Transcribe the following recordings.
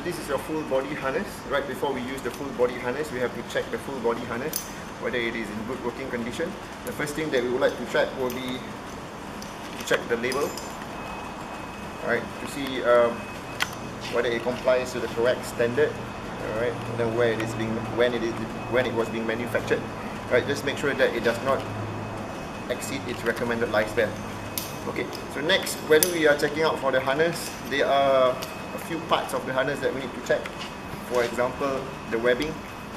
this is your full body harness. Right before we use the full body harness, we have to check the full body harness, whether it is in good working condition. The first thing that we would like to check will be to check the label, alright, to see whether it complies to the correct standard, alright, and then where it is being, when it was being manufactured. Right, just make sure that it does not exceed its recommended lifespan. Okay, so next, when we are checking out for the harness, there are a few parts of the harness that we need to check. For example, the webbing.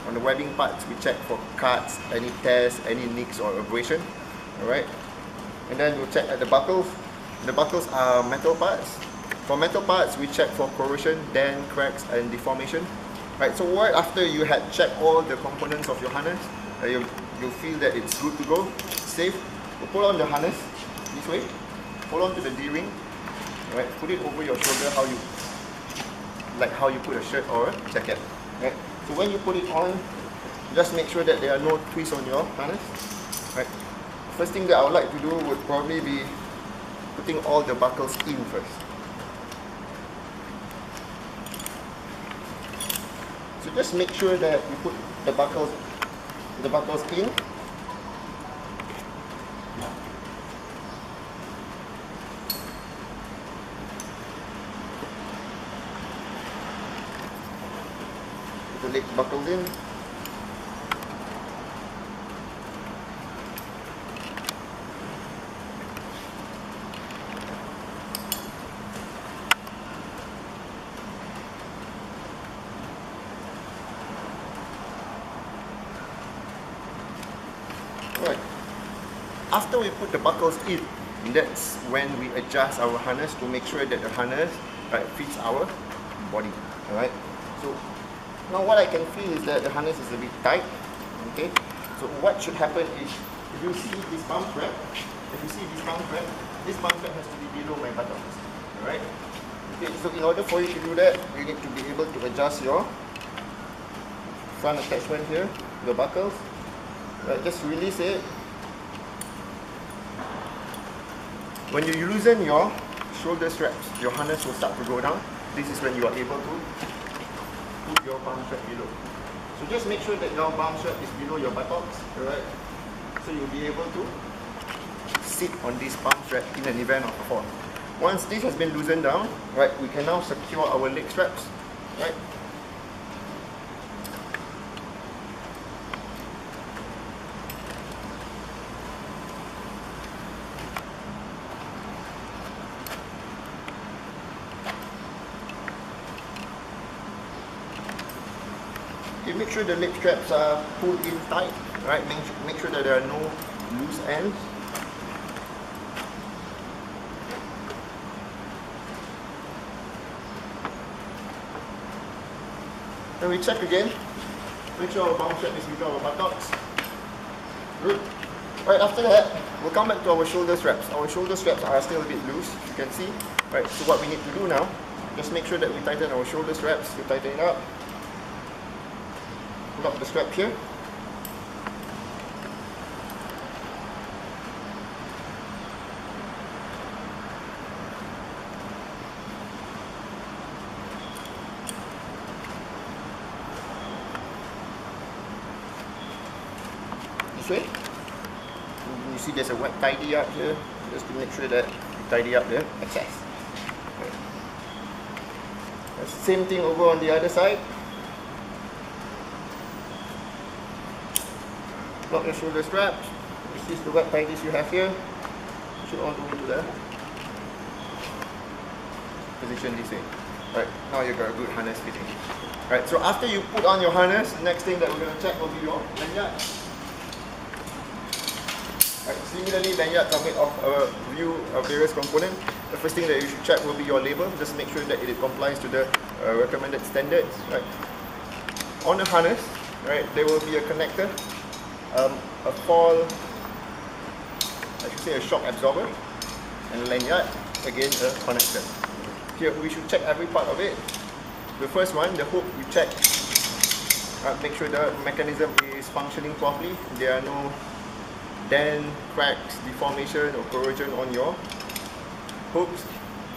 On the webbing parts, we check for cuts, any tears, any nicks or abrasion. Alright, and then we'll check at the buckles. The buckles are metal parts. For metal parts, we check for corrosion, dent, cracks, and deformation. Right, so right after you had checked all the components of your harness, you'll feel that it's good to go, safe. You pull on the harness this way, hold on to the D-ring, right? Put it over your shoulder, how you put a shirt or a jacket. Right? So when you put it on, just make sure that there are no twists on your harness. Right? First thing that I would like to do would probably be putting all the buckles in first. So just make sure that you put the buckles in. Put the leg buckles in. Right. After we put the buckles in, that's when we adjust our harness to make sure that the harness fits our body. Alright. So now what I can feel is that the harness is a bit tight. Okay. So what should happen is, if you see this bum strap, this bum strap has to be below my buttocks. Alright. Okay. So in order for you to do that, you need to be able to adjust your front attachment here, the buckles. Right, just release it. When you loosen your shoulder straps, your harness will start to go down. This is when you are able to put your bum strap below. So just make sure that your bum strap is below your buttocks, alright? So you'll be able to sit on this bum strap in an event of a fall. Once this has been loosened down, right, we can now secure our leg straps, right? Make sure the leg straps are pulled in tight, right? Make sure that there are no loose ends. Then we check again. Make sure our bum strap is below our buttocks. Good. Right, after that, we'll come back to our shoulder straps. Our shoulder straps are still a bit loose, you can see. Right, so what we need to do now, just make sure that we tighten our shoulder straps. We tighten it up. Lock the strap here. This way. You see there's a wet tidy up here, just to make sure that you tidy up the excess. Okay. Same thing over on the other side. Lock your shoulder straps. This is the wet ties you have here. Push it all the way to the position this way. Right, now you've got a good harness fitting. Right, so after you put on your harness, the next thing that we're going to check will be your lanyard. Right, similarly, lanyards are made of a view of various components. The first thing that you should check will be your label. Just make sure that it complies to the recommended standards. Right. On the harness, right, there will be a connector. A fall, I should say a shock absorber, and lanyard, again a connector. Here we should check every part of it. The first one, the hook, we check, make sure the mechanism is functioning properly. There are no dent, cracks, deformation or corrosion on your hooks.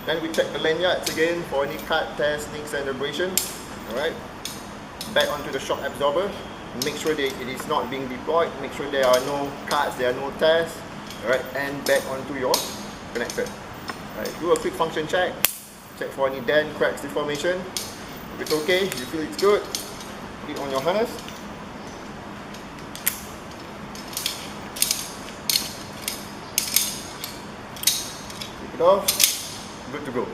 Then we check the lanyards again for any cut, tears, nicks and abrasions. Alright, back onto the shock absorber. Make sure that it is not being deployed. Make sure there are no cuts, there are no tears. Alright, and back onto your connector. Alright, do a quick function check. Check for any dent, cracks, deformation. If it's okay, you feel it's good, put it on your harness. Take it off. Good to go.